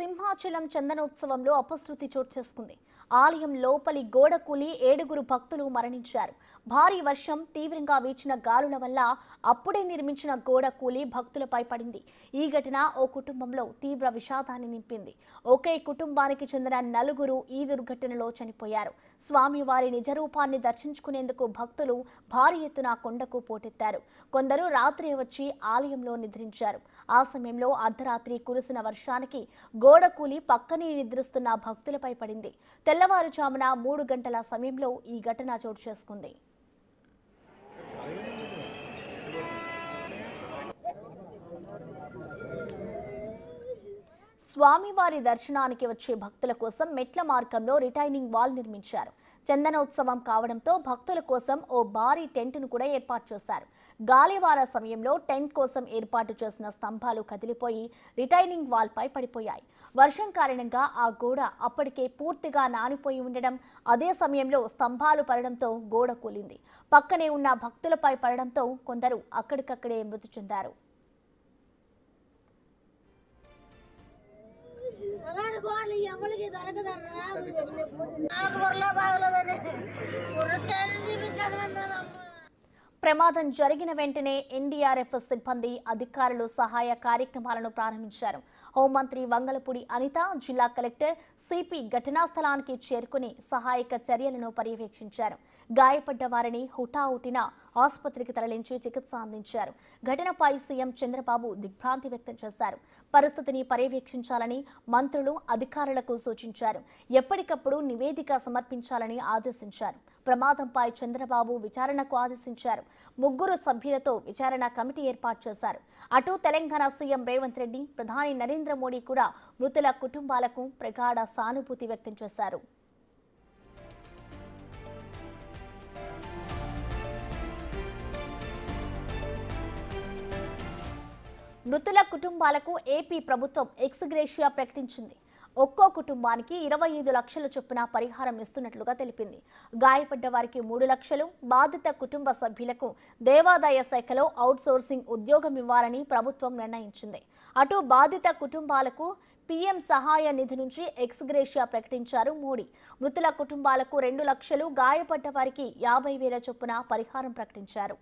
సింహాచలం చందనోత్సవంలో అపశృతి చోటు చేసుకుంది. ఆలయం లోపలి గోడ కూలి 7 భక్తులు మరణించారు. భారీ వర్షం, తీవ్రంగా వీచిన గాలుల వల్ల అప్పుడే నిర్మించిన గోడ కూలి భక్తులపై పడింది. ఈ ఘటన ఓ కుటుంబంలో తీవ్ర విషాదాన్ని నింపింది. ఒకే కుటుంబానికి చెందిన 4 ఈ దుర్ఘటనలో చనిపోయారు. స్వామివారి నిజరూపాన్ని దర్శించుకునేందుకు భక్తులు భారీ ఎత్తున కొండకు పోటెత్తారు. కొందరు రాత్రి వచ్చి ఆలయంలో నిద్రించారు. ఆ సమయంలో అర్ధరాత్రి కురిసిన వర్షానికి గోడ కూలి పక్కనే నిద్రిస్తున్న భక్తులపై పడింది. తెల్లవారుజామున 3 గంటల సమయంలో ఈ ఘటన చోటు చేసుకుంది. స్వామివారి దర్శనానికి వచ్చే భక్తుల కోసం మెట్ల మార్గంలో రిటైనింగ్ వాల్ నిర్మించారు. చందనోత్సవం కావడంతో భక్తుల కోసం ఓ భారీ టెంట్ను కూడా ఏర్పాటు చేశారు. గాలివార సమయంలో టెంట్ కోసం ఏర్పాటు చేసిన స్తంభాలు కదిలిపోయి రిటైనింగ్ వాల్ పై పడిపోయాయి. వర్షం కారణంగా ఆ గోడ అప్పటికే పూర్తిగా నానిపోయి ఉండడం, అదే సమయంలో స్తంభాలు పడడంతో గోడ కూలింది. పక్కనే ఉన్న భక్తులపై పడడంతో కొందరు అక్కడికక్కడే మృతి చెందారు. ప్రమాదం జరిగిన వెంటనే ఎన్డీఆర్ఎఫ్ సిబ్బంది, అధికారులు సహాయ కార్యక్రమాలను ప్రారంభించారు. హోంమంత్రి వంగలపూడి అనిత, జిల్లా కలెక్టర్ సిపి ఘటనా స్థలానికి చేరుకుని సహాయక చర్యలను పర్యవేక్షించారు. గాయపడ్డ వారిని హుటాహుటిన ఆసుపత్రికి తరలించి చికిత్స అందించారు. ఘటనపై సీఎం చంద్రబాబు దిగ్భ్రాంతి వ్యక్తం చేశారు. పరిస్థితిని పర్యవేక్షించాలని మంత్రులు, అధికారులకు సూచించారు. ఎప్పటికప్పుడు నివేదిక సమర్పించాలని ఆదేశించారు. ప్రమాదంపై చంద్రబాబు విచారణకు ఆదేశించారు. 3 సభ్యులతో విచారణ కమిటీ ఏర్పాటు చేశారు. అటు తెలంగాణ సీఎం రేవంత్ రెడ్డి, ప్రధాని నరేంద్ర మోడీ కూడా మృతుల కుటుంబాలకు ప్రగాఢ సానుభూతి వ్యక్తం చేశారు. మృతుల కుటుంబాలకు ఏపీ ప్రభుత్వం ఎక్స్గ్రేషియా ప్రకటించింది. ఒక్కో కుటుంబానికి 25 లక్షల చొప్పున పరిహారం ఇస్తున్నట్లుగా తెలిపింది. గాయపడ్డ వారికి 3 లక్షలు, బాధిత కుటుంబ సభ్యులకు దేవాదాయ శాఖలో అవుట్సోర్సింగ్ ఉద్యోగం ఇవ్వాలని ప్రభుత్వం నిర్ణయించింది. అటు బాధిత కుటుంబాలకు పీఎం సహాయ నిధి నుంచి ఎక్స్గ్రేషియా ప్రకటించారు మోడీ. మృతుల కుటుంబాలకు 2 లక్షలు, గాయపడ్డ వారికి 50,000 చొప్పున పరిహారం ప్రకటించారు.